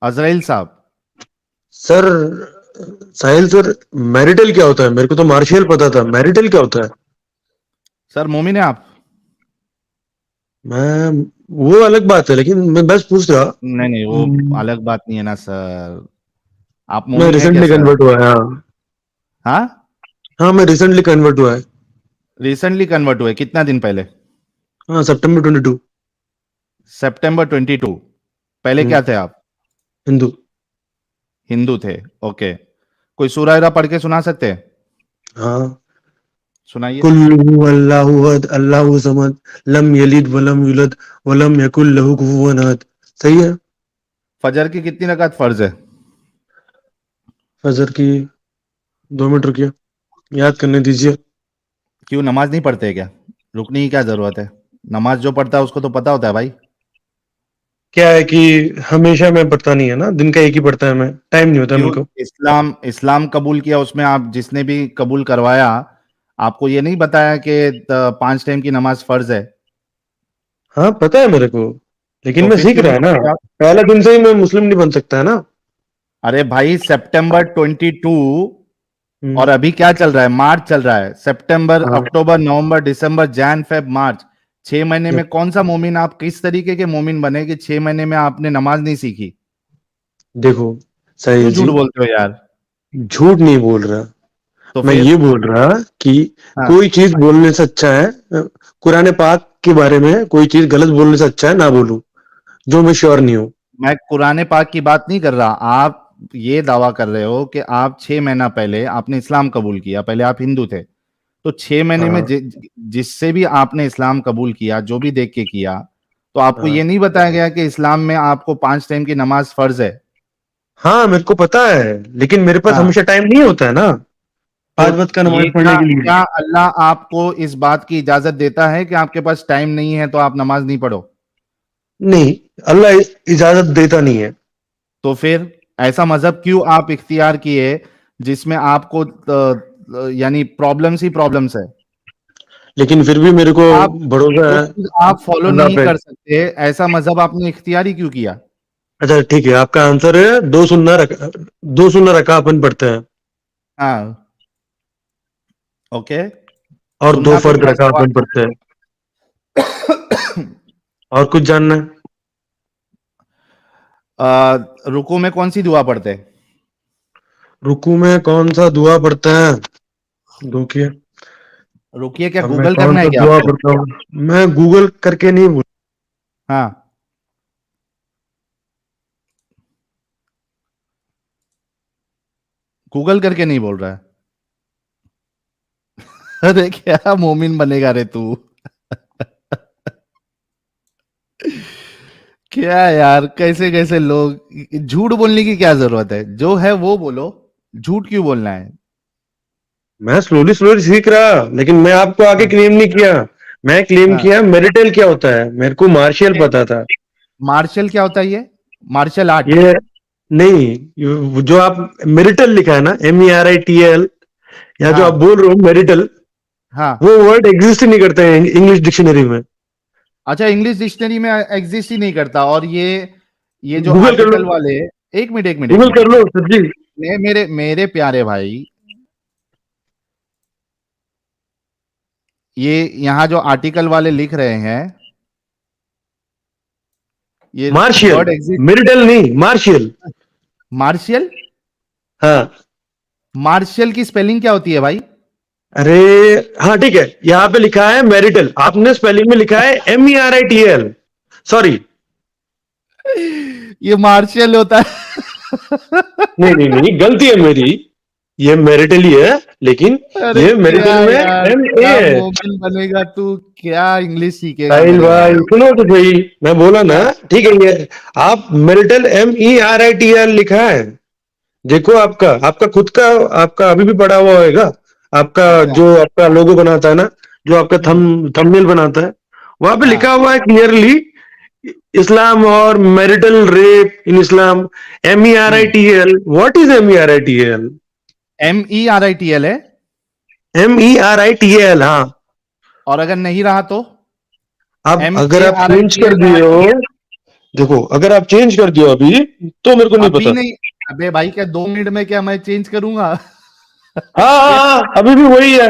अजराइल साहब। सर, साहिल sir, marital क्या होता है? मेरे को तो मार्शियल पता था, मैरिटल क्या होता है? सर मोमिन है आप? मैं वो अलग बात है, लेकिन मैं बस पूछ रहा। नहीं नहीं, वो अलग बात नहीं है ना सर। आप मैं मोमिन है क्या रिसेंटली सर? कन्वर्ट हुआ है, हाँ। हाँ, हाँ, मैं रिसेंटली कन्वर्ट हुआ है। रिसेंटली कन्वर्ट हुए कितना दिन पहले? हाँ, सितंबर 22। सितंबर 22। पहले क्या थे आप? हिंदू। हिंदू थे। ओके। कोई सूरा वूरा पढ़ के सुना सकते हैं? हाँ। सुनाइए। कुल हु अल्लाहु अहद अल्लाहु समद लम यलिद वलम यूलद वलम यकुल लहु कुफुवन अहद। सही है। फजर की कितनी रकात फर्ज है? फजर की 2 मिनट रुकिए, याद करने दीजिए। क्यों, नमाज नहीं पढ़ते क्या? रुकने की क्या जरूरत है? नमाज जो पढ़ता है उसको तो पता होता है भाई। क्या है कि हमेशा मैं पढ़ता नहीं है ना, दिन का एक ही पढ़ता है, मैं टाइम नहीं होता क्यों? मेरे को। इस्लाम इस्लाम कबूल किया, उसमें आप जिसने भी कबूल करवाया, आपको ये नहीं बताया कि 5 टाइम की नमाज फर्ज है? हाँ, पता है मेरे को, लेकिन तो मैं फिर सीख क्यों रहा नहीं है ना। पढ़ते आप? पहला दिन से ही मैं मुस्लिम नहीं बन सकता है ना। अरे भाई, सितंबर 22 और हम्म। अभी क्या चल रहा है? मार्च चल रहा है। सितंबर, हाँ। अक्टूबर, नवंबर, दिसंबर, जैन, फेब, मार्च। 6 महीने में कौन सा मोमिन, आप किस तरीके के मोमिन बने कि 6 महीने में आपने नमाज नहीं सीखी? देखो क्यों साहिल झूठ जी, बोलते हो यार? झूठ नहीं बोल रहा। तो मैं फिर? ये बोल रहा कि हाँ। कोई चीज बोलने से अच्छा है, कुरान पाक के बारे में कोई चीज गलत बोलने से अच्छा है ना बोलूं, जो मैं श्योर नहीं हूँ। मैं कुरान पाक की बात नहीं कर रहा। आप ये दावा कर रहे हो कि आप 6 महीना पहले आपने इस्लाम कबूल किया, पहले आप हिंदू थे। तो 6 महीने में हाँ। जिससे भी आपने इस्लाम कबूल किया, जो भी देख के किया, तो आपको हाँ। ये नहीं बताया गया कि इस्लाम में आपको 5 टाइम की नमाज फर्ज है? हाँ, मेरे को पता है, लेकिन मेरे पास हाँ। हमेशा टाइम नहीं होता है ना, तो 5 वक्त का नमाज ये पढ़ने क्या के लिए। क्या अल्लाह आपको इस बात की इजाजत देता है कि आपके पास टाइम नहीं है तो आप नमाज नहीं पढ़ो? नहीं, अल्लाह इजाजत देता नहीं है। तो फिर ऐसा मजहब क्यों आप इख्तियार किए जिसमें आपको यानी प्रॉब्लम्स ही प्रॉब्लम्स है? लेकिन फिर भी मेरे को आप भरोसा जो है चीज आप फॉलो अल्लाह नहीं पे। कर सकते, ऐसा मजहब आपने इख्तियार ही क्यों किया? अच्छा ठीक है, आपका आंसर है दो सुन्ना रखा अपन पढ़ते हैं, हाँ। ओके। और दो सुन्ना पे फर्द क्या रखा सवाल? अपन पढ़ते हैं। और कुछ जानना है? रुकू में कौन सी दुआ पढ़ते हैं? रुकू में कौन सा दुआ पढ़ते हैं? रुकिए। रुकिए, क्या अब मैं गूगल कौन करना है सा क्या दुआ आपको? पढ़ता हूँ? मैं गूगल करके नहीं बोल। हाँ। गूगल करके नहीं बोल रहा है? अरे क्या मोमिन बनेगा रे तू? क्या यार, कैसे कैसे लोग, झूठ बोलने की क्या जरूरत है? जो है वो बोलो। झूठ क्यों बोलना है? मैं स्लोली स्लोली सीख रहा, लेकिन मैं आपको आगे हाँ। क्लेम नहीं किया। मैं क्लेम हाँ। किया मैरिटल क्या होता है, मेरे को मार्शियल पता था। मार्शल क्या होता है ये? Martial art? ये नहीं, जो आप मैरिटल लिखा है ना, MERITL, या जो आप हाँ। बोल रहे हो मैरिटल, हाँ। वो वर्ड एग्जिस्ट ही नहीं करता है इंग्लिश डिक्शनरी में। अच्छा, इंग्लिश डिक्शनरी में एग्जिस्ट ही नहीं करता। और ये जो गूगल कर लो, आर्टिकल वाले, एक मिनट एक मिनट एक गूगल मिनट कर एक लो मिनट। सर जी। मेरे मेरे प्यारे भाई, ये यहाँ जो आर्टिकल वाले लिख रहे हैं, ये मार्शियल, वर्ड एग्जिस्ट। मेरिटल नहीं, मार्शियल। मार्शियल? हाँ। मार्शियल की स्पेलिंग क्या होती है भाई? अरे, हाँ ठीक है, यहाँ पे लिखा है मैरिटल, आपने स्पेलिंग में लिखा है MERITL। सॉरी। ये मार्शियल होता है? नहीं नहीं नहीं, गलती है मेरी, ये मैरिटल ही है, लेकिन अरे ये क्या मैरिटल में यार, MA क्या है। मोमिन बनेगा तू? क्या इंग्लिश सीखेगा साहिल मेरे भाई भाई? सुनो तो सही, मैं बोला ना। हाँ। ठीक है, ये आप मैरिटल MERITL लिखा है। देखो, आपका आपका खुद का, आपका अभी भी पड़ा हुआ होएगा, आपका अच्छा। जो आपका लोगो बनाता है ना, जो आपका हम्म। थंबनेल बनाता है, वहां पे हाँ। लिखा हुआ है क्लियरली, इस्लाम और marital rape in Islam, hmm. MERITL। What is MERITL? MERITL है? MERITL, हाँ। और अगर नहीं रहा तो? अब एम अगर ए आप आर आई चेंज टी कर एल रहा दिए तो? हो, देखो अगर आप चेंज कर दियो अभी तो मेरे को नहीं अभी पता। नहीं। अबे भाई क्या 2 मिनट में क्या मैं चेंज करूंगा? हाँ हाँ हाँ, अभी भी वही है।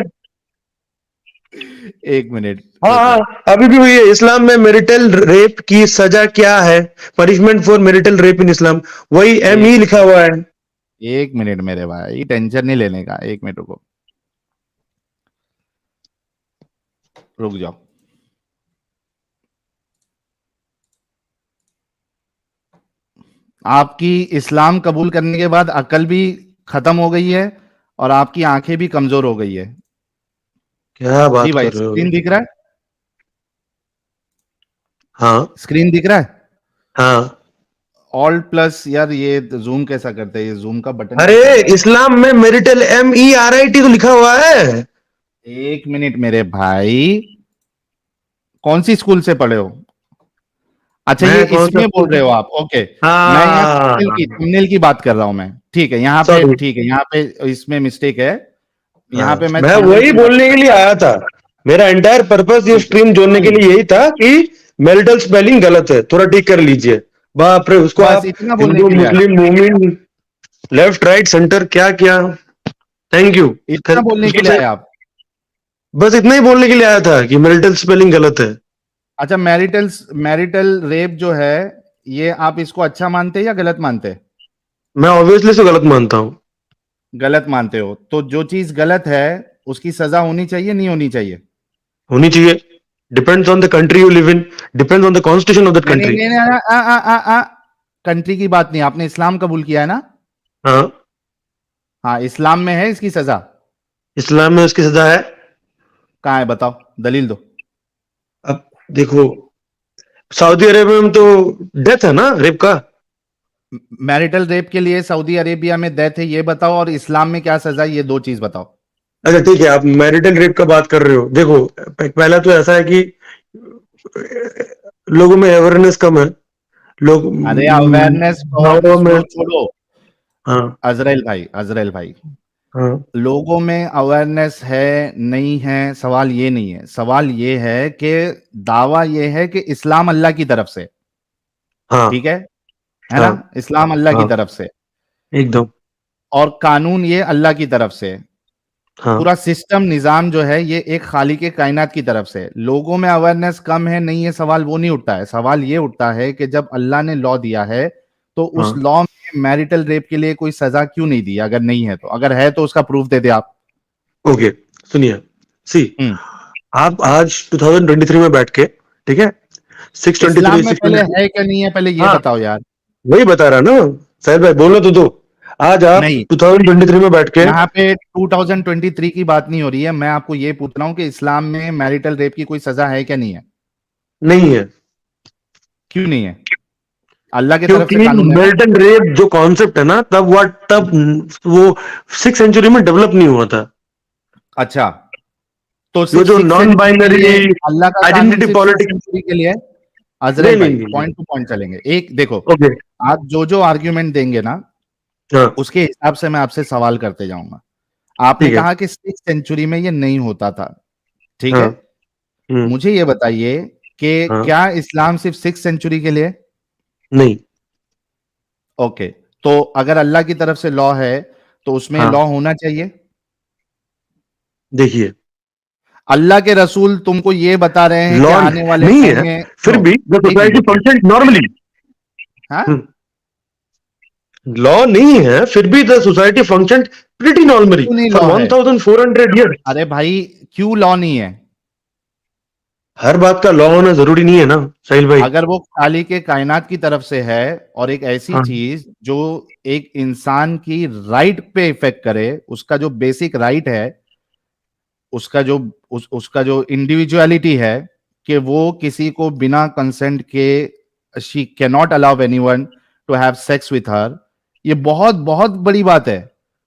एक मिनट हाँ रुको। हाँ, अभी भी वही है। इस्लाम में मैरिटल रेप की सजा क्या है? Punishment for marital rape in Islam, वही एम एक ई लिखा हुआ है। एक मिनट मेरे भाई, टेंशन नहीं लेने का, 1 मिनट रुको। रुक जाओ। आपकी इस्लाम कबूल करने के बाद अकल भी खत्म हो गई है और आपकी आंखें भी कमजोर हो गई है। क्या जी बात भाई, कर रहे हो? स्क्रीन दिख रहा है? हाँ स्क्रीन दिख रहा है? हाँ। ऑल्ट प्लस यार, ये जूम कैसा करते हैं? ये जूम का बटन अरे कैसा होता इस्लाम में मैरिटल MERIT तो लिखा हुआ है। है? 1 मिनट मेरे भाई, कौन सी स्कूल से पढ़े हो? अच्छा, ये मैं कौन सा इसमें बोल रहे हो आप? ओके। मैं यहाँ हाँ थंबनेल की बात कर रहा हूं मैं। ठीक है, यहाँ पे सॉरी। ठीक है, यहाँ पे इसमें मिस्टेक है। यहाँ हाँ पे मैं मैं थंबनेल वही की बात बोलने कर के लिए रहा हूँ। आया था। मेरा एंटायर पर्पस ये ठीक है, स्ट्रीम जोड़ने के सुन। लिए यही था कि मैरिटल स्पेलिंग गलत है, थोड़ा ठीक कर लीजिए। बाप रे, उसको बस आप इतना बोलने हिंदू के लिए आया। मुस्लिम मोमिन लेफ्ट राइट सेंटर क्या क्या। Thank you. इतना बोलने के उसको लिए सही, आया आप? बस इतना ही बोलने के लिए आया था कि मैरिटल स्पेलिंग गलत है। अच्छा, मैरिटल मैरिटल रेप जो है, ये आप इसको अच्छा मानते हैं या गलत मानते हैं? मैं ऑब्वियसली से गलत मानता हूँ। गलत मानते हो तो जो चीज गलत है उसकी सजा होनी चाहिए, नहीं होनी चाहिए? होनी चाहिए। Depends on the country you live in, depends on the constitution of that नहीं नहीं कंट्री। नहीं नहीं, कंट्री की बात नहीं, आपने इस्लाम कबूल किया है ना? हाँ, हाँ, इस्लाम में है इसकी सजा। इस्लाम में उसकी सजा है। कहाँ है बताओ, दलील दो। अब देखो, सऊदी अरेबिया में तो डेथ है ना रेप का। मैरिटल रेप के लिए सऊदी अरेबिया में डेथ है ये बताओ, और इस्लाम में क्या सजा है ये दो चीज बताओ। अच्छा ठीक है, आप मैरिटल रेप का बात कर रहे हो। देखो पहला तो ऐसा है कि लोगों में अवेयरनेस कम है। लोग अरे अवेयरनेस गाँवों में। छोड़ो छोड़ो। हाँ अजरेल भाई, अजरेल भाई, हाँ लोगों में अवेयरनेस है नहीं है, सवाल ये नहीं है। सवाल ये है कि दावा ये है कि इस्लाम अल्लाह की तरफ से, हाँ ठीक है ना? हाँ इस्लाम अल्लाह की हाँ तरफ से, एकदम। और कानून ये अल्लाह की तरफ से। हाँ पूरा सिस्टम निजाम जो है ये एक खालिक कायनात की तरफ से। लोगों में अवेयरनेस कम है नहीं है, सवाल वो नहीं उठता है। सवाल ये उठता है कि जब अल्लाह ने लॉ दिया है तो उस हाँ। लॉ में मैरिटल रेप के लिए कोई सजा क्यों नहीं दी? अगर नहीं है तो, अगर है तो उसका प्रूफ दे दे आप। ओके सुनिए, सी, हम्म। आप आज 2023 में बैठ के, ठीक है, इस्लाम 623 में पहले 623। है क्या नहीं है, पहले ये हाँ बताओ यार। वही बता रहा ना साहिल भाई, बोलो तो दो। आज आप नहीं, 2023 में बैठ के। यहाँ पे 2023 की बात नहीं हो रही है। मैं आपको ये पूछ रहा हूँ कि इस्लाम में मैरिटल रेप की कोई सजा है क्या नहीं है? नहीं है, क्यों नहीं है? अल्लाह की तरफ क्योंकि से कानून है ना। मिलिटेंट रेप जो कॉन्सेप्ट है ना, तब वो 6th सेंचुरी में डेवलप नहीं हुआ था। अच्छा, तो ये सिर्फ जो सिक्स नॉन सेंचुरी के बाइनरी लिए अल्लाह का कानून आइडेंटिटी सिर्फ सिक्स पॉलिटिक्स। सेंचुरी के लिए है? नहीं अजरेल नहीं भाई, नहीं नहीं। पॉइंट टू पॉइंट चलेंगे। एक देखो, ओके। आप जो जो आर्ग्यूमेंट देंगे ना हाँ उसके हिसाब से मैं आपसे सवाल करते जाऊंगा। आपने ठीक है। कहा कि 6th सेंचुरी में ये नहीं होता था, ठीक हाँ। है? मुझे ये बताइए कि हाँ। क्या इस्लाम सिर्फ 6th सेंचुरी के लिए? नहीं। ओके, तो अगर अल्लाह की तरफ से लॉ है तो उसमें हाँ लॉ होना चाहिए। देखिए, अल्लाह के रसूल तुमको ये बता रहे हैं कि लॉ आने वाले नहीं टाइम है, में, फिर सुनो, भी द एक मिनट सोसाइटी रुको। Function normally. हाँ, लॉ नहीं है फिर भी the society function pretty normally क्यों नहीं फॉर लॉ है? 1400 ईयर्स। अरे भाई, क्यों लॉ नहीं है? हर बात का लॉ होना जरूरी नहीं है ना साहिल भाई। अगर वो खाली के कायनात की तरफ से है और एक ऐसी हाँ चीज जो एक इंसान की राइट पे इफेक्ट करे, उसका जो बेसिक राइट है, उसका जो उसका जो इंडिविजुअलिटी है, कि वो किसी को बिना कंसेंट के, she can not allow anyone to have sex with her, ये बहुत बहुत बड़ी बात है।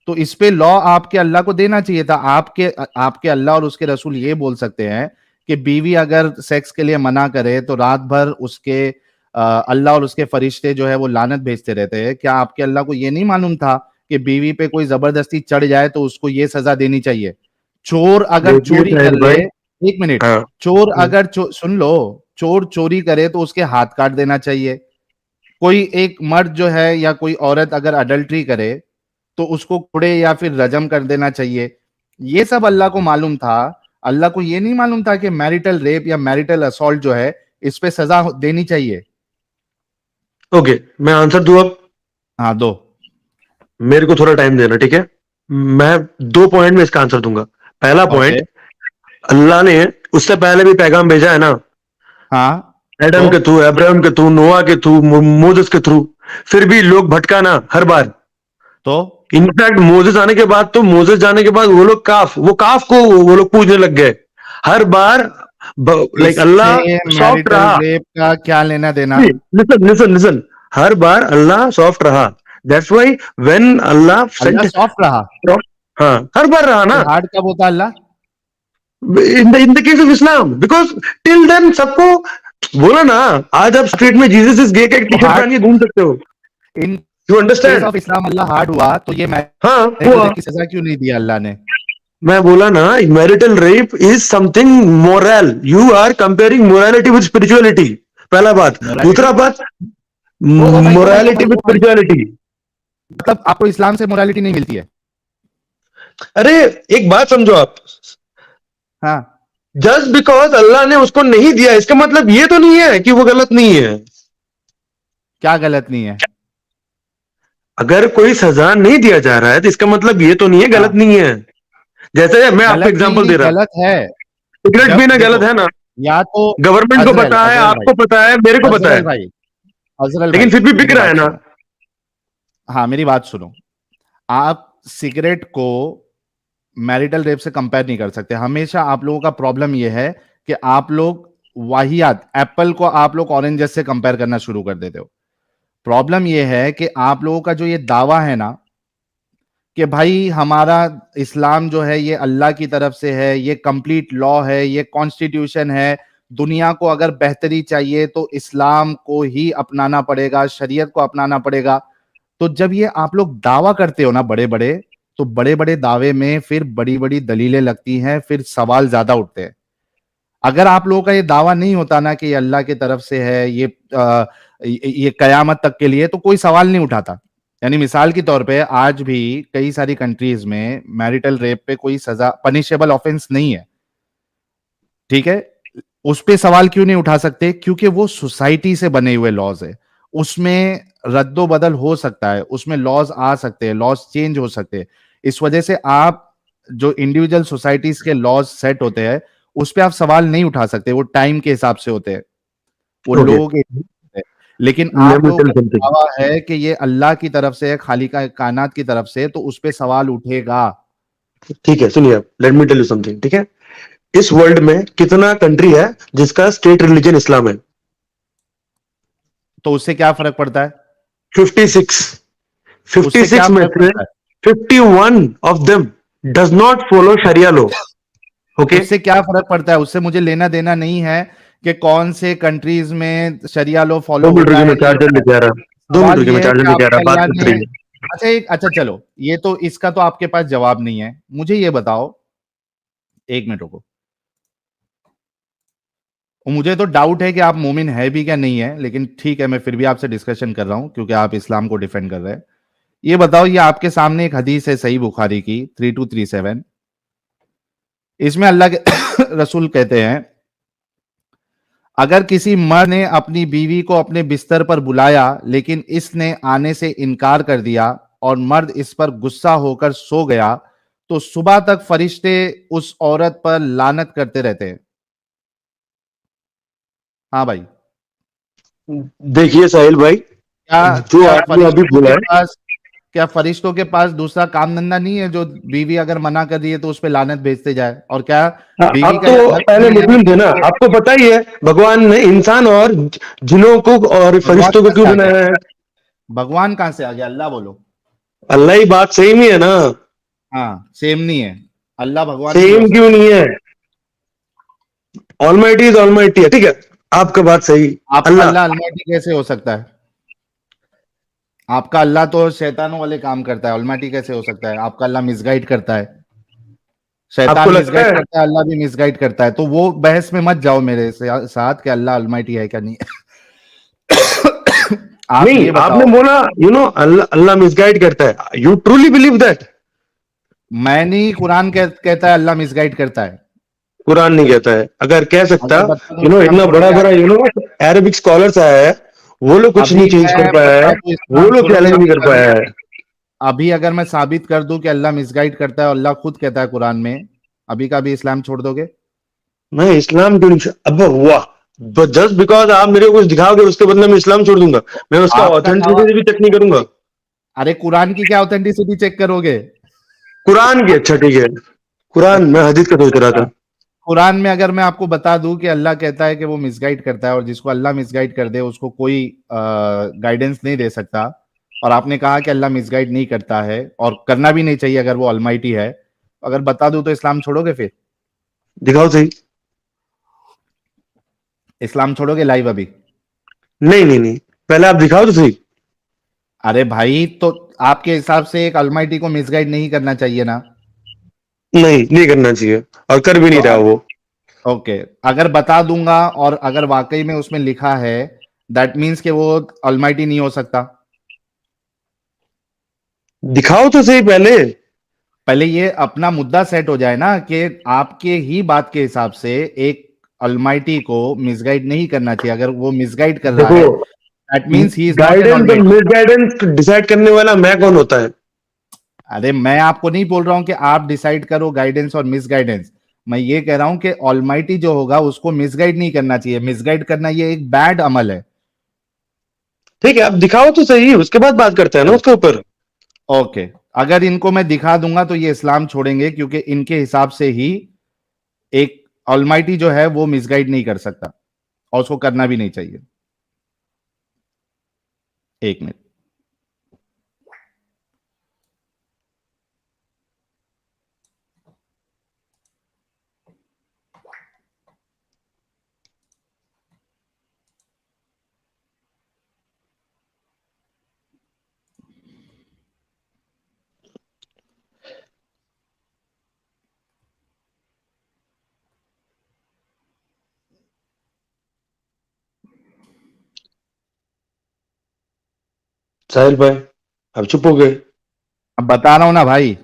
तो इस पे लॉ आपके अल्लाह को देना चाहिए था। आपके आपके अल्लाह और उसके रसूल ये बोल सकते हैं कि बीवी अगर सेक्स के लिए मना करे तो रात भर उसके अल्लाह और उसके फरिश्ते जो है वो लानत भेजते रहते हैं। क्या आपके अल्लाह को ये नहीं मालूम था कि बीवी पे कोई जबरदस्ती चढ़ जाए तो उसको ये सजा देनी चाहिए? चोर अगर देखिए चोरी कर साहिल ले, भाई। 1 मिनट, हाँ चोर अगर सुन लो, चोर चोरी करे तो उसके हाथ काट देना चाहिए, कोई एक मर्द जो है या कोई औरत अगर अडल्ट्री करे तो उसको कुड़े या फिर रजम कर देना चाहिए। ये सब अल्लाह को मालूम था। अल्लाह को ये नहीं मालूम था कि मैरिटल रेप या मैरिटल असॉल्ट जो है इस पे सजा देनी चाहिए। ओके, मैं आंसर दूं अब? हाँ दो। मेरे को थोड़ा टाइम देना, ठीक है? मैं 2 पॉइंट में इसका आंसर दूंगा। पहला ओके। पॉइंट, अल्लाह ने उससे पहले भी पैगाम भेजा है ना, हाँ एडम तो के थ्रू, अब्राहम के थ्रू, नोआ के थ्रू, मोजेस के थ्रू। फिर भी लोग भटका ना हर बार। तो इनफैक्ट मोजेस आने के बाद, तो मोजेस जाने के बाद वो लोग काफ को वो लोग पूजने लग गए हर बार। लाइक इससे अल्लाह सॉफ्ट मैरिटल रहा। रेप का क्या लेना देना? लिसन लिसन लिसन, हर बार अल्लाह सॉफ्ट रहा। That's why when Allah Allah sent, सॉफ्ट रहा? हाँ हर बार रहा ना। फिर हार्ड कब होता अल्लाह? In the case of Islam, because till then सबको बोला ना। आज आप स्ट्रीट में जीसस इज गे का एक टी शर्ट हार्ड पहन के घूम सकते हो। In you case understand? Of Islam Allah hard हुआ तो ये हाँ मैरिटल हुआ। रेप की सजा क्यों नहीं दिया अल्लाह ने? मैं बोला ना, marital rape is something moral. You are comparing morality with spirituality, पहला बात। मोरालिटी? दूसरा बात, ओ भाई ओ भाई ओ मोरालिटी भाई विद ओ भाई, स्पिरिचुअलिटी। मतलब आपको इस्लाम से मोरालिटी नहीं मिलती है? अरे एक बात समझो आप, हाँ। जस्ट बिकॉज अल्लाह ने उसको नहीं दिया इसका मतलब ये तो नहीं है कि वो गलत नहीं है। क्या गलत नहीं है? अगर कोई सजा नहीं दिया जा रहा है तो इसका मतलब ये तो नहीं है गलत हाँ, नहीं है। जैसे मैं आपको गलत एग्जांपल नहीं, दे रहा, गलत है। सिगरेट जब पीना गलत देखो, है ना? या तो गवर्नमेंट को अजरल पता है, अजरल भाई, आपको पता है, मेरे को पता अजरल है, भाई, अजरल लेकिन भाई, फिर भी बिक मेरी रहा है बात ना। सुनो। हाँ मेरी बात सुनो। आप सिगरेट को मैरिटल रेप से कंपेयर नहीं कर सकते। हमेशा आप लोगों का प्रॉब्लम यह है कि आप लोग वाहियात, एप्पल को आप लोग ऑरेंजेस से कंपेयर करना शुरू कर देते हो। प्रॉब्लम यह है कि आप लोगों का जो ये दावा है ना कि भाई हमारा इस्लाम जो है ये अल्लाह की तरफ से है, ये कंप्लीट लॉ है, ये कॉन्स्टिट्यूशन है, दुनिया को अगर बेहतरी चाहिए तो इस्लाम को ही अपनाना पड़ेगा, शरीयत को अपनाना पड़ेगा। तो जब ये आप लोग दावा करते हो ना बड़े बड़े, तो बड़े बड़े दावे में फिर बड़ी बड़ी दलीलें लगती हैं, फिर सवाल ज्यादा उठते हैं। अगर आप लोगों का ये दावा नहीं होता ना कि ये अल्लाह की तरफ से है, ये कयामत तक के लिए, तो कोई सवाल नहीं उठाता। यानी मिसाल के तौर पे आज भी कई सारी कंट्रीज में मैरिटल रेप पे कोई सजा, पनिशेबल ऑफेंस नहीं है, ठीक है? उस पे सवाल क्यों नहीं उठा सकते? क्योंकि वो सोसाइटी से बने हुए लॉज है, उसमें रद्दो बदल हो सकता है, उसमें लॉज आ सकते हैं, लॉज चेंज हो सकते हैं। इस वजह से आप जो इंडिविजुअल सोसाइटीज के लॉज सेट होते हैं उस पे आप सवाल नहीं उठा सकते, वो टाइम के हिसाब से होते हैं, वो ओके, लोगों के हिसाब से। लेकिन लेट आप मी लोगों टेल का समथिंग। दावा है कि ये अल्लाह की तरफ से है, खालिका कायनात की तरफ से, तो उस पे सवाल उठेगा। ठीक है, सुनिए आप, let me tell you something, ठीक है? इस वर्ल्ड में कितना कंट्री है जिसका स्टेट रिलीजन इस्लाम है? तो उससे क्या फर्क पड़ता है? 56। उससे क्या 56 में फर्क से पड़ता है? 51 of them does not follow sharia law. Okay, उससे क्या फर्क पड़ता है? उससे मुझे लेना देना नहीं है कि कौन से कंट्रीज में शरिया लॉ दो फॉलो मिनट होता रुकिए, मैं है नहीं चार्जर होता है। लेके आ रहा। 2 मिनट सवाल रुकिए, मैं ये है चार्जर कि लेके आ रहा, आपके बात अल्लाह करते ने, रहिए। अच्छा चलो, ये तो इसका तो आपके पास जवाब नहीं है। मुझे ये बताओ, एक मिनट रुको। मुझे तो डाउट है कि आप मोमिन है भी क्या नहीं है, लेकिन ठीक है, मैं फिर भी आपसे डिस्कशन कर रहा हूं क्योंकि आप इस्लाम को डिफेंड कर रहे हैं। ये बताओ, ये आपके सामने एक हदीस है सही बुखारी की 3237। इसमें अल्लाह के रसूल कहते हैं, अगर किसी मर्द ने अपनी बीवी को अपने बिस्तर पर बुलाया लेकिन इसने आने से इनकार कर दिया और मर्द इस पर गुस्सा होकर सो गया, तो सुबह तक फरिश्ते उस औरत पर लानत करते रहते हैं। हाँ भाई। देखिए साहिल भाई, क्या जो क्या आपने अभी फरिश्तों बोला के है, पास क्या फरिश्तों के पास दूसरा काम धंधा नहीं है जो बीवी अगर मना कर रही है तो उस पर लानत भेजते जाए? और क्या बीवी आप का तो यह हक पहले नहीं है मुस्लिम कि थे ना, उसको? आपको पता ही है भगवान ने इंसान और जिनों को और भगवान फरिश्तों को कहाँ क्यों से आ गया? बनाया है? भगवान कहाँ से आ गया? अल्लाह बोलो। अल्लाह ही बात सेम ही है ना। हाँ सेम नहीं है, अल्लाह भगवान नहीं हो सेम क्यों सकता। नहीं है? ऑलमाइटी इज ऑलमाइटी है, ठीक है? आपका बात सही। आपका अल्लाह, अल्लाह अलमाटी कैसे हो सकता है? आपका अल्लाह तो शैतानों वाले काम करता है, अलमाटी कैसे हो सकता है? आपका अल्लाह मिसगाइड करता है, शैतान आपको लगता मिसगाइड है? करता है, अल्लाह भी मिसगाइड करता है। तो वो बहस में मत जाओ मेरे साथ कि अल्लाह अलमाइटी है क्या नहीं है। आप नहीं, ये बताओ। आपने बोला अल्लाह अल्लाह मिसगाइड करता है, यू ट्रूली बिलीव दैट? मैं नहीं, कुरान कहता है अल्लाह मिसगाइड करता है। कुरान नहीं कहता है, अगर कह सकता, अगर बता दो इस्लाम इतना बड़ा छोड़ोगे बड़ा आप? अरबिक स्कॉलर्स आया है, वो लोग कुछ अभी नहीं चेंज कर मैं पाया बता है, दूं वो इस्लाम लोग छोड़ोगे चैलेंज नहीं अभी कर अभी? पाया है। अभी अगर मैं साबित कर दूं कि अल्लाह मिसगाइड करता है, अल्लाह खुद कहता है कुरान में, अभी का अभी इस्लाम छोड़ दोगे? मैं इस्लाम क्यों नहीं अब हुआ, जस्ट बिकॉज आप मेरे को कुछ दिखाओगे उसके बदले में इस्लाम छोड़ दूंगा? मैं उसका आपका दावा। ऑथेंटिसिटी भी चेक नहीं करूंगा? अरे कुरान की क्या ऑथेंटिसिटी चेक करोगे? कुरान की, अच्छा ठीक है, कुरान, मैं हदीस का सोच रहा था। कुरान में अगर मैं आपको बता दूं कि अल्लाह कहता है कि वो मिसगाइड करता है, और जिसको अल्लाह मिसगाइड कर दे उसको कोई गाइडेंस नहीं दे सकता, और आपने कहा कि अल्लाह मिसगाइड नहीं करता है और करना भी नहीं चाहिए अगर वो ऑलमाइटी है, अगर बता दूं तो इस्लाम छोड़ोगे फिर? दिखाओ सही। इस्लाम छोड़ोगे लाइव अभी? नहीं नहीं नहीं, पहले आप दिखाओ तो सही। अरे भाई, तो आपके हिसाब से एक ऑलमाइटी को मिसगाइड नहीं करना चाहिए ना? नहीं, नहीं करना चाहिए, और कर भी तो नहीं रहा वो। ओके, अगर बता दूंगा और अगर वाकई में उसमें लिखा है, दैट मीन्स कि वो ऑलमाइटी नहीं हो सकता। दिखाओ तो सही पहले। पहले ये अपना मुद्दा सेट हो जाए ना कि आपके ही बात के हिसाब से एक अलमाइटी को मिसगाइड नहीं करना चाहिए। अगर वो मिसगाइड कर रहा देखो, है, that means he is not an guidance और ऑलमाइटी। मिस गाइडेंस डिसाइड करने वाला मैं कौन होता है? अरे मैं आपको नहीं बोल रहा हूं कि आप डिसाइड करो गाइडेंस और मिस गाइडेंस। मैं ये कह रहा हूं कि ऑलमाइटी जो होगा उसको मिसगाइड नहीं करना चाहिए। मिसगाइड करना ये एक बैड अमल है। ठीक है, आप दिखाओ तो सही, उसके बाद बात करते हैं ना उसके ऊपर। ओके, अगर इनको मैं दिखा दूंगा तो ये इस्लाम छोड़ेंगे, क्योंकि इनके हिसाब से ही एक ऑलमाइटी जो है वो मिसगाइड नहीं कर सकता, और उसको करना भी नहीं चाहिए। एक मिनट। साहिल भाई, अब चुप हो गए। अब बता रहा हूं ना भाई,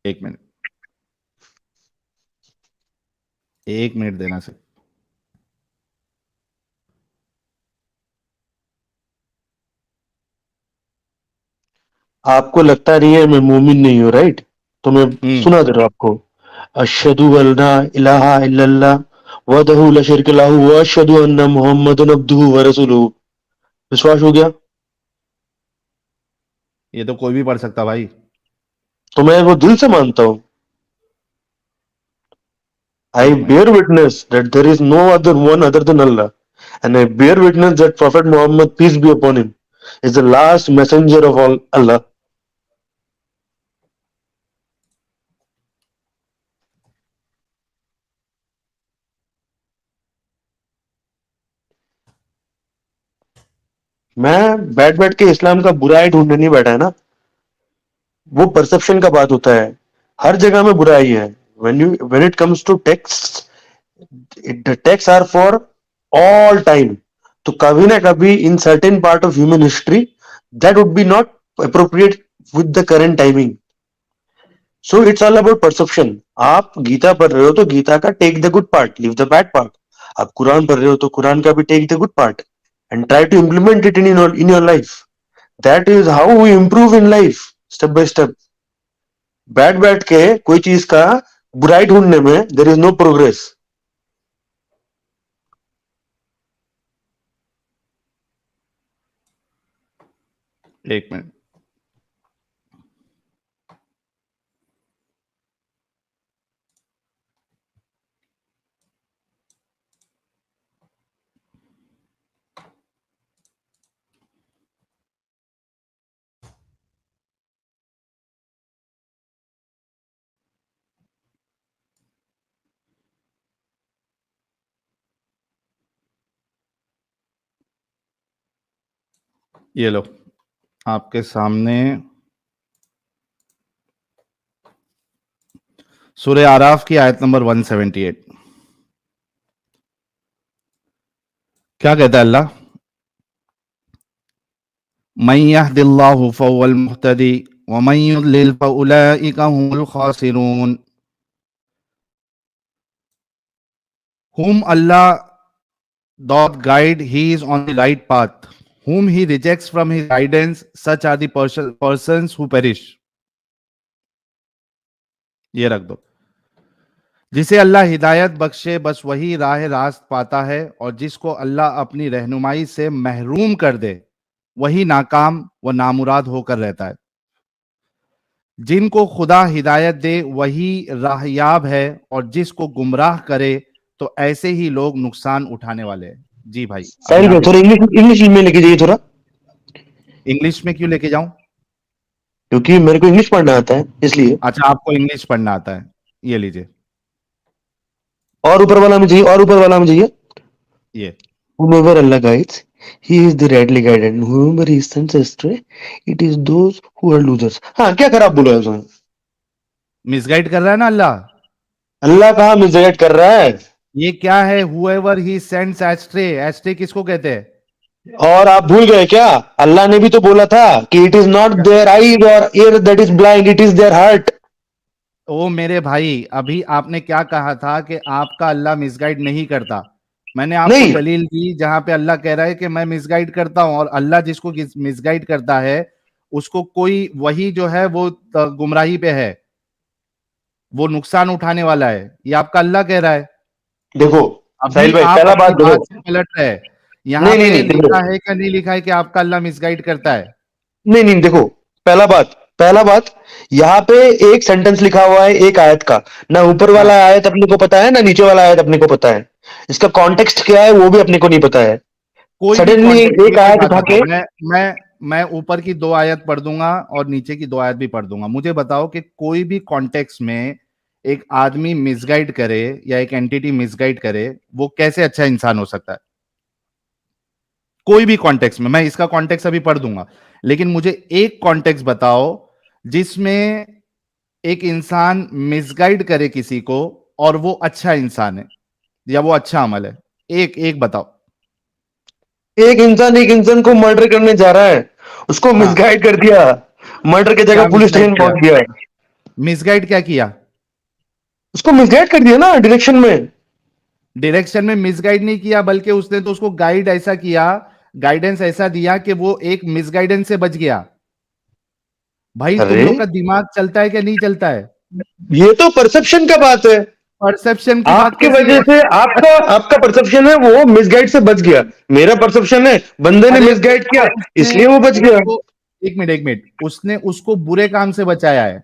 एक मिनट, एक मिनट देना सर। आपको लगता नहीं है मैं मोमिन नहीं हूँ, राइट? तो मैं हम्म। सुना दे रहा हूँ आपको। अशहदु अल्ला इलाहा इल्लल्लाह वहदहु ला शरीका लहू व अशहदु अन्ना मुहम्मदन अब्दुहु व रसूलुहु। विश्वास हो गया? ये तो कोई भी पढ़ सकता भाई। तो मैं वो दिल से मानता हूँ। I एक minute. bear witness that there is no other one other than Allah, and I bear witness that Prophet Muhammad, peace be upon him, is the last messenger of all Allah. मैं बैठ बैठ के इस्लाम का बुराई ढूंढने नहीं बैठा है ना, वो परसेप्शन का बात होता है। हर जगह में बुराई है। when it comes to texts, the texts are for all time. तो कभी ना कभी in certain part of human history that would be not appropriate with the current timing. So it's all about perception. आप गीता पढ़ रहे हो तो गीता का take the good part, leave the bad part. आप कुरान पढ़ रहे हो तो कुरान का भी take the good part and try to implement it in your life. That is how we improve in life, step by step. बैठ बैठ के कोई चीज का बुराई ढूंढने में देर इज नो प्रोग्रेस। एक मिनट। ये लो, आपके सामने सूरह आराफ की आयत नंबर 178। क्या कहता है अल्लाह? मन यहदिल्लाहु फहुवल मुहतदी व मन युद्लिल फउलाइका हुमुल खासिरून। Whom Allah doth guide, he is on the right path. Whom he rejects from his guidance, such are the persons who perish. ये रख दो। जिसे अल्लाह हिदायत बख्शे बस वही राह रास्त पाता है, और जिसको अल्लाह अपनी रहनुमाई से महरूम कर दे वही नाकाम व नामुराद होकर रहता है। जिनको खुदा हिदायत दे वही राहयाब है, और जिसको गुमराह करे तो ऐसे ही लोग नुकसान उठाने वाले हैं। जी भाई, अभी साहिल भाई आप थोड़ा इंग्लिश इंग्लिश में लेके जाइए थोड़ा, इंग्लिश में क्यों लेके जाऊं? क्योंकि मेरे को इंग्लिश पढ़ना आता है इसलिए। अच्छा, आपको इंग्लिश पढ़ना आता है, ये लीजिए। और ऊपर वाला में जाइए, और ऊपर वाला में जाइए। ये Whomever Allah guides, he is the rightly guided. And whomever he sends astray, it is those who are losers. हाँ, क्या खराब बोला है उसने? मिसगाइड कर रहा है ना अल्लाह। अल्लाह कहाँ मिसगाइड कर रहा है? ये क्या है? However he sends astray, astray किसको कहते हैं? और आप भूल गए क्या? अल्लाह ने भी तो बोला था कि it is not their eyes और ear that is blind, it is their heart. ओ मेरे भाई, अभी आपने क्या कहा था कि आपका अल्लाह मिसगाइड नहीं करता। मैंने आपको नहीं दलील दी जहां पे अल्लाह कह रहा है कि मैं मिसगाइड करता हूं, और अल्लाह जिसको मिसगाइड करता है उसको कोई वही जो है वो गुमराही पे है, वो नुकसान उठाने वाला है। ये आपका अल्लाह कह रहा है। देखो अभी साहिल भाई, आप पहला अपनी बात बात देखो। से पलट रहे हैं। यहां नहीं नहीं पे नहीं देखो, लिखा है क्या नहीं लिखा है कि आपका अल्लाह मिसगाइड करता है? नहीं नहीं देखो, पहला बात यहाँ पे एक सेंटेंस लिखा हुआ है एक आयत का, ना ऊपर हाँ, वाला आयत अपने को पता है ना नीचे वाला आयत अपने को पता है। इसका कॉन्टेक्स्ट क्या है वो भी अपने को नहीं पता है। कोई भी सडनली कॉन्टेक्स्ट एक में एक आयत बात उठा बताओ। के। मैं ऊपर की 2 आयत पढ़ दूंगा और नीचे की 2 आयत भी पढ़ दूंगा। मुझे बताओ कि कोई भी कॉन्टेक्स्ट में एक आदमी मिसगाइड करे या एक एंटिटी मिसगाइड करे, वो कैसे अच्छा इंसान हो सकता है? कोई भी कॉन्टेक्स्ट में, मैं इसका कॉन्टेक्स्ट अभी पढ़ दूंगा, लेकिन मुझे एक कॉन्टेक्स्ट बताओ जिसमें एक इंसान मिसगाइड करे किसी को और वो अच्छा इंसान है या वो अच्छा अमल है। एक एक बताओ। एक इंसान को मर्डर करने जा रहा है, उसको हाँ, मिसगाइड कर दिया, मर्डर की क्या जगह पुलिस मिसगाइड स्टेशन किया? पहुंच गया। मिसगाइड क्या किया? उसको मिसगाइड कर दिया ना डायरेक्शन में। डायरेक्शन में मिसगाइड नहीं किया, बल्कि उसने तो उसको गाइड ऐसा किया, गाइडेंस ऐसा दिया कि वो एक मिसगाइडेंस से बच गया। भाई, तुम अरे लोग का दिमाग चलता है कि नहीं चलता है? ये तो परसेप्शन का बात है। परसेप्शन की बात आपकी कैसे वजह है? से आपका आपका परसेप्शन है वो मिसगाइड से बच गया, मेरा परसेप्शन है बंदे ने अरे मिसगाइड किया उसने इसलिए वो बच गया। उसको एक मिनट, उसने उसको बुरे काम से बचाया है।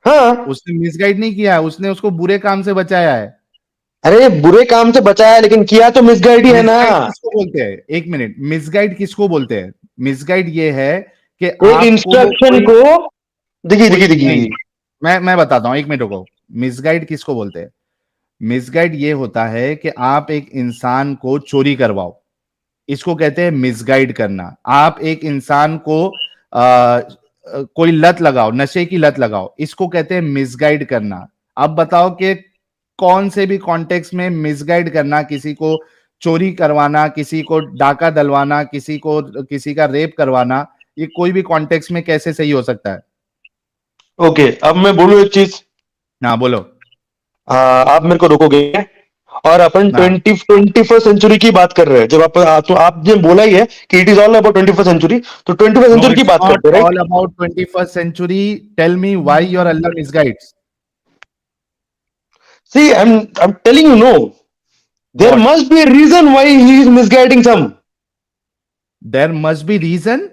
हाँ, उसने मिसगाइड नहीं किया है, उसने उसको बुरे काम से बचाया है। अरे बुरे काम से बचाया लेकिन किया तो मिसगाइड ही है ना। मिसगाइड किसको बोलते हैं? एक मिनट, मिसगाइड किसको बोलते हैं? मिसगाइड ये है कि एक आपको इंस्ट्रक्शन कोई को, देखिए कोई देखिए नहीं, देखिए। मैं बताता हूं, एक मिनट रुको। मिसगाइड किसको बोलते हैं? मिसगाइड ये होता है कि आप एक इंसान को चोरी करवाओ, इसको कहते हैं मिसगाइड करना। आप एक इंसान को कोई लत लगाओ, नशे की लत लगाओ, इसको कहते हैं मिसगाइड करना। अब बताओ कि कौन से भी कॉन्टेक्स्ट में मिसगाइड करना, किसी को चोरी करवाना, किसी को डाका डलवाना, किसी को किसी का रेप करवाना, ये कोई भी कॉन्टेक्स्ट में कैसे सही हो सकता है? ओके, अब मैं बोलूं एक चीज। हाँ बोलो। आप मेरे को रोकोगे? और अपन हाँ, 21st सेंचुरी की बात कर रहे हैं, जब तो आपने बोला ही है कि it is all about 21st century, तो 21st no, सेंचुरी की it's बात not करते हैं, right? all about 21st century. Tell me why your Allah misguides. See I'm telling you, no, there What? must be a reason why he is misguiding some. There must be reason.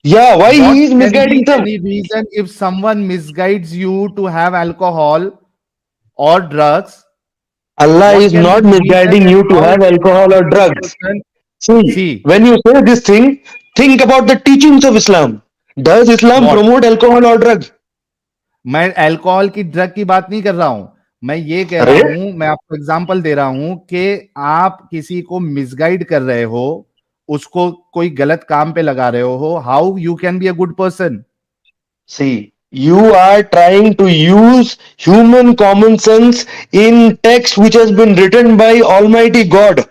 Yeah, why What he is can misguiding be some? any reason if someone misguides you to have alcohol or drugs? Allah What is can be not the reason misguiding and you to how have you can alcohol or make a drugs. person See, see when you say this thing, think about the teachings of Islam. Does Islam what? promote alcohol or drugs? मैं alcohol की drug की बात नहीं कर रहा हूं। मैं ये कह रहा अरे हूं, मैं आपको एग्जांपल दे रहा हूं कि आप किसी को मिसगाइड कर रहे हो, उसको कोई गलत काम पे लगा रहे हो। How you can be a good person? see, you are trying to use human common sense in text which has been written by Almighty God.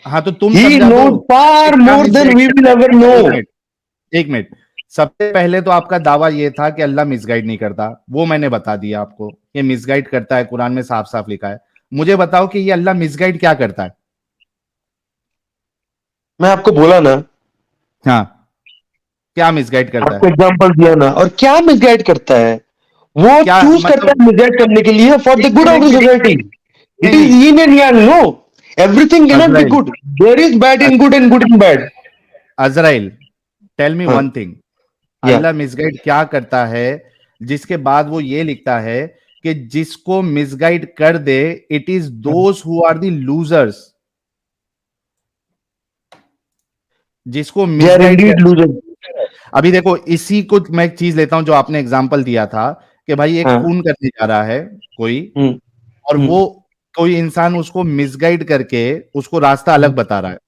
हाँ तो तुम He समझा दो knows far कि क्या more than misguide we will करता ever है। एक know. मिनट, एक मिनट। सबसे पहले तो आपका दावा ये था कि अल्लाह मिसगाइड नहीं करता, वो मैंने बता दिया आपको कि मिसगाइड करता है, कुरान में साफ साफ लिखा है। मुझे बताओ कि ये अल्लाह मिसगाइड क्या करता है। मैं आपको बोला ना, हाँ, क्या मिसगाइड करता आपको है? एग्जांपल दिया ना, और क्या मिसगाइड करता है? वो क्या चूज करता मतलब? है मिसगाइड करने के लिए फॉर द एक गुड मिनट, ऑफ एक द मिनट, एक सोसाइटी. मिनट। इट नहीं इज नहीं, yin and yang. No, everything cannot be अजराइल, good. There is bad in good and good in bad. Azrael, tell me हाँ, one thing. या अल्लाह misguide क्या करता है जिसके बाद वो ये लिखता है कि जिसको मिसगाइड कर दे, it is those who are the losers. जिसको दे आर मिसगाइड इंडीड कर, लूजर. अभी देखो इसी को मैं एक चीज लेता हूं जो आपने एग्जांपल दिया था कि भाई एक हाँ. खून करने जा रहा है कोई, हम्म. और हम्म. वो कोई इंसान उसको मिसगाइड करके उसको रास्ता अलग हम्म. बता रहा है।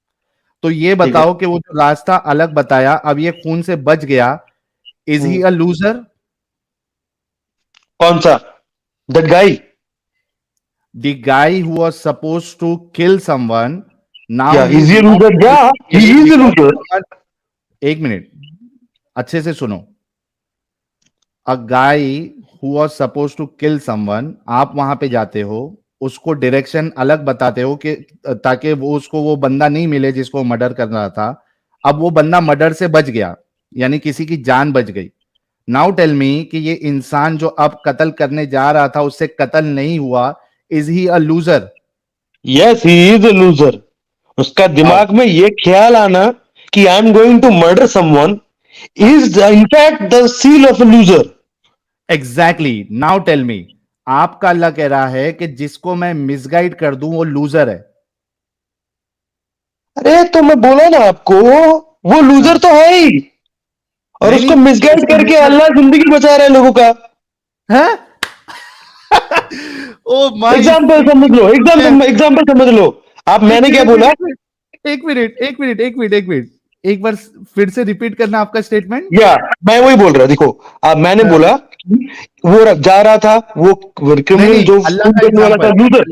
तो ये ठीक है. बताओ कि वो जो रास्ता अलग बताया, अब ये खून से बच गया, is he hmm. A loser? कौन सा? That guy. The guy who was supposed to kill someone, now या he इज is ये not लूजर? able या to ही kill इज ए because लूजर. someone, एक मिनट, अच्छे से सुनो। A guy who was suppose to kill someone, आप वहां पे जाते हो, उसको डायरेक्शन अलग बताते हो कि ताकि वो उसको वो बंदा नहीं मिले जिसको मर्डर कर रहा था। अब वो बंदा मर्डर से बच गया, यानी किसी की जान बच गई। नाउ टेल मी कि ये इंसान जो अब कत्ल करने जा रहा था उससे कत्ल नहीं हुआ, is he a loser? Yes, he is a loser. उसका हाउ? दिमाग में ये ख्याल आना कि I am going to murder someone is in fact the seal of a loser. Exactly, now tell me. आपका अल्लाह कह रहा है कि जिसको मैं मिसगाइड कर दूं वो लूजर है। अरे तो मैं बोला ना आपको, वो लूजर हाँ, तो है ही. और नहीं उसको नहीं, तो मिसगाइड उसको करके लूजर अल्लाह जिंदगी बचा रहा है लोगों का. है। ओ माय एग्जाम्पल समझ लो, गॉड। एग्जाम्पल समझ लो. आप, एक मैंने मिनट, क्या एक बोला? मिनट, एक मिनट, एक मिनट, एक मिनट, एक मिनट, एक बार फिर से रिपीट करना आपका स्टेटमेंट। या मैं वही बोल रहा. देखो, आप, मैंने बोला वो जा रहा था, वो नहीं क्रिमिनल नहीं, जो अल्लाह खून का करने वाला था, एग्जाम्पल। लूजर.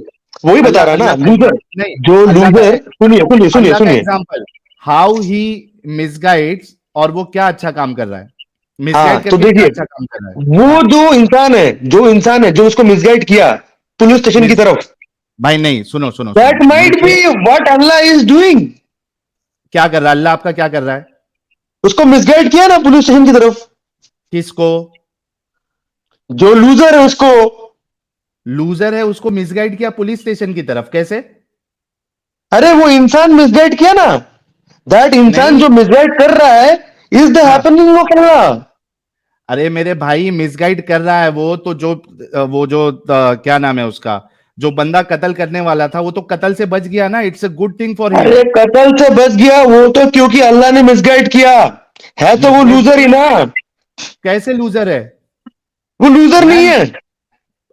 वही बता अल्लाह रहा ना, अल्लाह का लूजर. नहीं, जो अल्लाह का लूजर, सुनिए सुनिए सुनिए अल्लाह का सुनिए. एग्जाम्पल, हाउ ही मिसगाइड्स, और वो क्या अच्छा काम कर रहा है, हाँ, मिसगाइड तो करके क्या देखिए, अच्छा काम कर रहा है? वो हाँ, जो इंसान है जो उसको मिसगाइड किया पुलिस स्टेशन की मिस तरफ, भाई नहीं, सुनो सुनो दैट सुनो माइट बी मुझे। What Allah is doing. क्या कर रहा है अल्लाह? आपका क्या कर रहा है? उसको मिसगाइड किया ना पुलिस स्टेशन की तरफ. किसको? जो लूजर है उसको. लूजर है उसको मिसगाइड किया पुलिस स्टेशन की तरफ, कैसे? अरे वो इंसान मिसगाइड किया ना. दैट इंसान नहीं, जो मिसगाइड कर रहा है इज द हाँ, हैपनिंग ऑफ अल्लाह. अरे मेरे भाई मिसगाइड कर रहा है वो तो जो, वो जो क्या नाम है उसका, जो बंदा कत्ल करने वाला था वो तो कत्ल से बच गया ना, it's a good thing for him. अरे कत्ल से बच गया वो तो क्योंकि अल्लाह ने मिसगाइड किया. है तो वो मिसगाइड लूजर ही ना. कैसे लूजर है? वो लूजर नहीं मैं, है.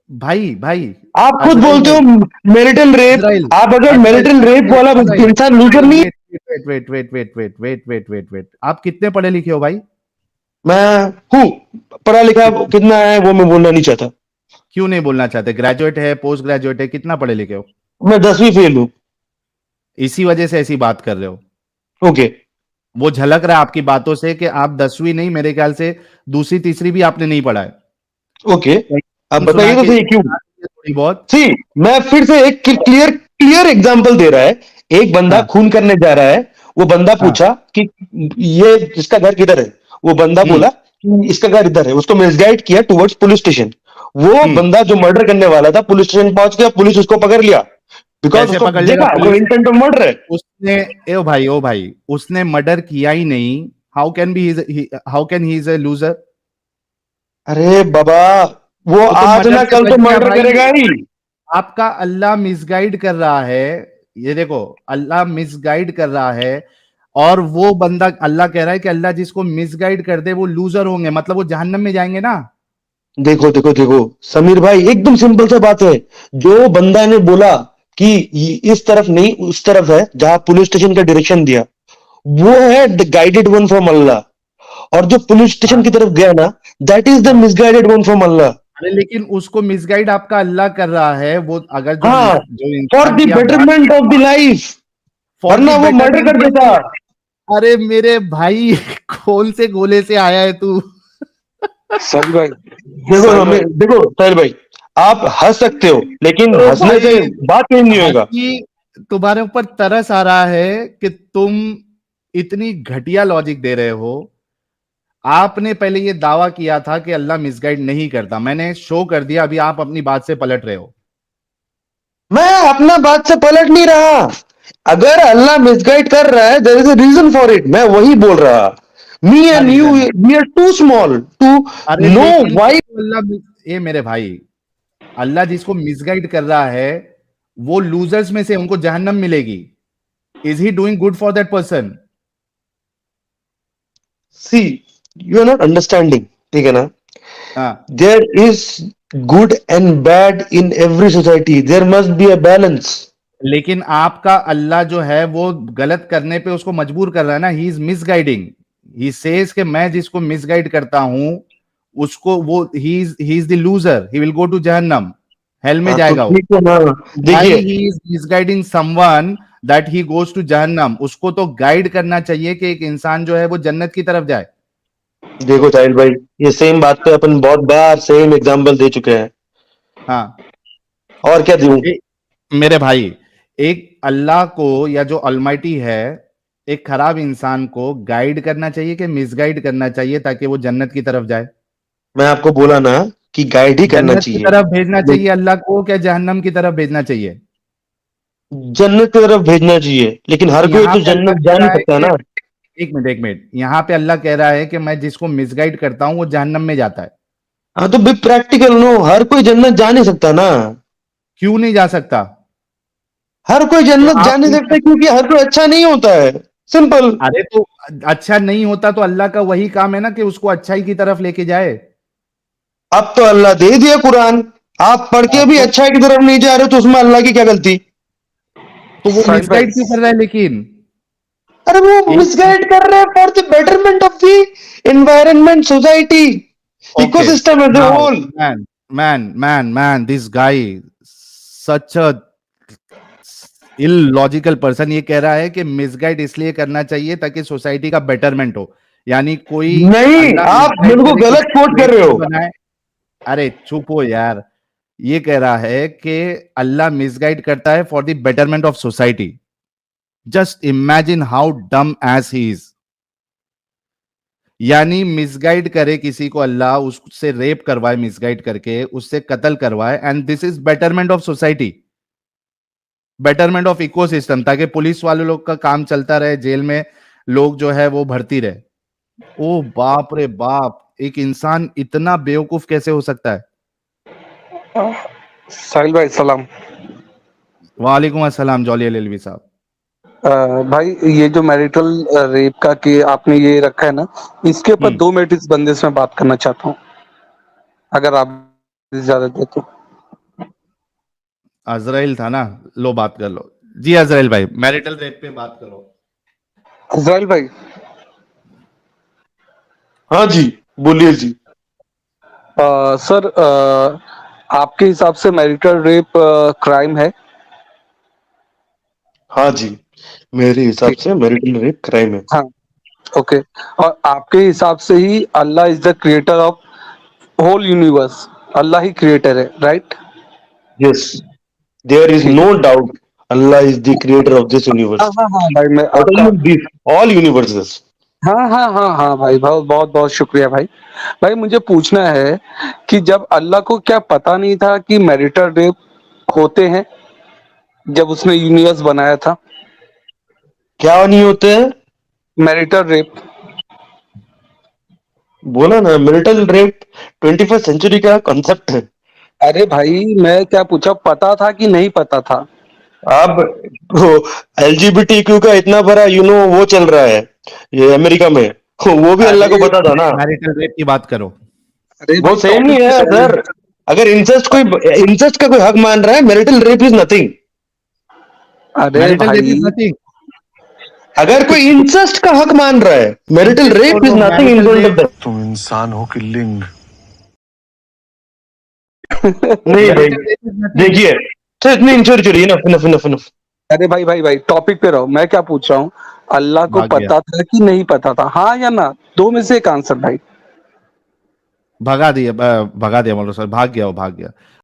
भाई भाई, आप खुद अजराइल बोलते भाई, हो मैरिटल रेप. अजराइल, आप अगर अजराइल, मैरिटल रेप अजराइल, वाला अजराइल, इंसान लूजर अजराइल, नहीं. Wait wait wait wait wait wait wait wait wait wait wait, आप कितने पढ़े लिखे हो भाई? मैं हूं. पढ़ा लिखा कितना है वो मैं बोलना नहीं चाहता. क्यों नहीं बोलना चाहते? ग्रेजुएट है, पोस्ट ग्रेजुएट है, कितना पढ़े लिखे हो? मैं 10वीं फेल हूं. इसी वजह से ऐसी बात कर रहे हो। ओके. वो झलक रहा है आपकी बातों से कि आप 10वीं नहीं, मेरे ख्याल से दूसरी तीसरी भी आपने नहीं पढ़ा है। ओके. आप कहीं सुना बताइए तो के सही क्यों. थोड़ी बहुत। सी, मैं फिर से एक क्लियर क्लियर एग्जांपल दे रहा है. एक बंदा हाँ, खून करने जा रहा है. वो बंदा हाँ, पूछा कि ये इसका घर किधर है. वो बंदा हम्म, बोला कि इसका घर इधर है. उसको मिसगाइड किया टुवर्ड्स पुलिस स्टेशन. वो हम्म। बंदा जो मर्डर करने वाला था पुलिस स्टेशन पहुंच गया. पुलिस उसको पकड़ लिया बिकॉज कैसे उसको पकड़ लेगा देखा वो पुलिस? इंटेंट ऑफ मर्डर है. उसने, ओ भाई, ओ भाई, उसने मर्डर किया ही नहीं। How can be, how can he is a loser? अरे बाबा, वो वो तो आज मर्डर ना से कल बच तो गया मर्डर भाई। करेगा ही. आपका अल्लाह मिसगाइड कर रहा है, ये देखो, अल्लाह मिसगाइड कर रहा है, और वो बंदा, अल्लाह कह रहा है कि अल्लाह जिसको मिसगाइड कर दे वो लूजर होंगे, मतलब वो जहन्नम में जाएंगे ना। देखो देखो देखो समीर भाई, एकदम सिंपल सा बात है. जो बंदा ने बोला कि इस तरफ नहीं उस तरफ है, जहां पुलिस स्टेशन का डायरेक्शन दिया, वो है द गाइडेड वन फ्रॉम अल्लाह. और जो पुलिस स्टेशन हाँ, की तरफ गया ना, दैट इज द हाँ। मिसगाइडेड वन फ्रॉम अल्लाह. अरे लेकिन उसको मिसगाइड आपका अल्लाह कर रहा है, वो अगर जो हाँ, जो फॉर इंसान द की आप बात betterment of the life. For the वरना वो मर्डर बेटरमेंट कर देता। अरे मेरे भाई कौन से गोले से आया है तू? साहिल भाई, देखो साहिल हमें, भाई, देखो साहिल भाई, आप हंस सकते हो लेकिन तो हंसने से भाई बात चेंज नहीं होगा। हंसी तुम्हारे ऊपर तरस आ रहा है कि तुम इतनी घटिया लॉजिक दे रहे हो। आपने पहले ये दावा किया था कि अल्लाह मिसगाइड नहीं करता, मैंने शो कर दिया, अभी आप अपनी बात से पलट रहे हो। मैं अपना बात से पलट नहीं रहा। अगर अल्लाह मिसगाइड कर रहा है, there is a reason for it, मैं वही बोल रहा। मी क्या एंड यू, रीजन है? We are too small to अरे नो लेकिन व्हाई। जिसको ये मेरे भाई, अल्लाह जिसको मिसगाइड कर रहा है वो लूजर्स में से उनको जहन्नम मिलेगी। Is he doing good for that person? See, you are not understanding, ठीक है ना? हाँ, there is good and bad in every society, there must be a balance. लेकिन आपका अल्लाह जो है वो गलत करने पे उसको मजबूर कर रहा है ना। He is misguiding. He says कि मैं जिसको मिसगाइड करता हूं उसको वो he is the loser, he will go to जहन्नम, हेल में हाँ तो जाएगा वो। ठीक है ना। व्हाई देखिए, he is misguiding someone that he goes to जहन्नम? उसको तो गाइड करना चाहिए कि एक इंसान जो है वो जन्नत की तरफ जाए। देखो साहिल भाई, ये सेम बात पे अपन बहुत बार सेम एग्जांपल दे चुके हैं। हाँ, और क्या दूं? मेरे भाई, एक अल्लाह को या जो अलमाइटी है एक खराब इंसान को गाइड करना चाहिए कि मिसगाइड करना चाहिए ताकि वो जन्नत की तरफ जाए? मैं आपको बोला ना कि गाइड ही करना जन्नत की चाहिए। तरफ भेजना चाहिए अल्लाह को, क्या जहन्नम की तरफ भेजना चाहिए? जन्नत की तरफ भेजना चाहिए, लेकिन हर कोई यहां तो पे अल्लाह जन्नत कह जा रहा नहीं है सकता कि ना। एक मिनट, यहां पे अल्लाह कह रहा है कि मैं जिसको मिसगाइड करता हूं वो जहन्नम में जाता है। हाँ तो बी प्रैक्टिकल, नो, हर कोई जन्नत जा नहीं सकता ना। क्यों नहीं जा सकता? हर कोई तो जन्नत जा आप नहीं सकता क्योंकि हर कोई अच्छा नहीं होता है। सिंपल। अरे तो अच्छा नहीं होता तो अल्लाह का वही काम है ना कि उसको अच्छाई की तरफ लेके जाए। अब तो अल्लाह दे दिया कुरान, आप पढ़ के भी तो अच्छा की तरफ नहीं जा रहे हो, तो उसमें अल्लाह की क्या गलती? वो साहिल भाई, मिसगाइड क्यों कर रहा है लेकिन? अरे वो एक मिसगाइड कर रहे हैं for the betterment of the environment, society, okay, ecosystem as a now whole. Man this guy such a illogical person ये कह रहा है कि मिसगाइड इसलिए करना चाहिए ताकि सोसाइटी का बेटरमेंट हो। यानी कोई नहीं, अल्लाह आप मिसगाइड मेरे को करे, गलत किसी को कोट कर रहे बेवकूफ हो। बनाए। अरे चुप हो यार। ये कह रहा है कि अल्लाह मिसगाइड करता है for the betterment of society. Just imagine how डम एज ही इज। यानी मिसगाइड करे किसी को अल्लाह, उससे रेप करवाए मिसगाइड करके, उससे कत्ल करवाए, and this is betterment of society, betterment of ecosystem, ताकि पुलिस वाले लोग का काम चलता रहे, जेल में लोग जो है वो भर्ती रहे। ओ बाप रे बाप, एक इंसान इतना बेवकूफ कैसे हो सकता है? साहिल भाई सलाम। वालेकुम अस्सलाम जॉली एलएलबी साहब। भाई, ये जो मैरिटल रेप का कि आपने ये रखा है ना, इसके ऊपर हम्म 2 मिनट इस बंदे से मैं बात करना चाहता हूँ, अगर आप इजाजत दे तो। अजराइल था ना? लो बात कर लो। जी अजराइल भाई, मैरिटल रेप पे बात करो। साहिल भाई, हाँ जी, बोलिए जी। सर, आपके हिसाब से मैरिटल रेप क्राइम है? हाँ जी, मेरे हिसाब ठीक, से मैरिटल रेप क्राइम है। हाँ, ओके। और आपके हिसाब से ही Allah is the creator of whole universe, Allah ही क्रिएटर है, राइट? यस, देयर इज ठीक नो है। Doubt, Allah is the creator of this हाँ यूनिवर्स। हाँ हाँ भाई, मैं नॉट आपका, ओनली दिस, ऑल यूनिवर्सेस। हाँ हाँ हाँ हाँ भाई, बहुत बहुत बहुत शुक्रिया भाई। भाई, मुझे पूछना है कि जब अल्लाह को क्या पता नहीं था कि मैरिटल रेप होते हैं जब उसने यूनिवर्स बनाया था? क्या नहीं होते हैं? Marital rape. बोला ना, मैरिटल रेप 21st सेंचुरी का कॉन्सेप्ट है। अरे भाई, मैं क्या पूछा, पता था कि नहीं पता था? अब वो एलजीबीटीक्यू का इतना बड़ा वो चल रहा है ये अमेरिका में, वो भी अल्लाह को अरे पता था ना। मैरिटल रेप की बात करो। अरे वो भाई, सेम ही टॉपिक है कुछ और सर। है। अगर इंसेस्ट का कोई हक मान रहा है, मैरिटल रेप इज नथिंग। अरे मैरिटल रेप भाई, इज नथिंग। अगर कोई इंसेस्ट का हक मान रहा है, मैरिटल इंसेस्ट छोड़ रेप इज दो, nothing in marital front of rape, that. तुम इंसान हो कि लिंग? नहीं भाई, मैरिटल रेप इज नथिंग। देखिए, तो इतनी इंश्योर चलिए, इनफ इनफ इनफ इनफ। अरे भाई भाई भाई, टॉपिक पे रहो। मैं क्या पूछ रहा हूँ, अल्लाह को भाग गया, पता था कि नहीं पता था, हाँ या ना? दो में से एक आंसर भाई। भगा दिया मौलवी साहब, भाग गया वो, भाग गया।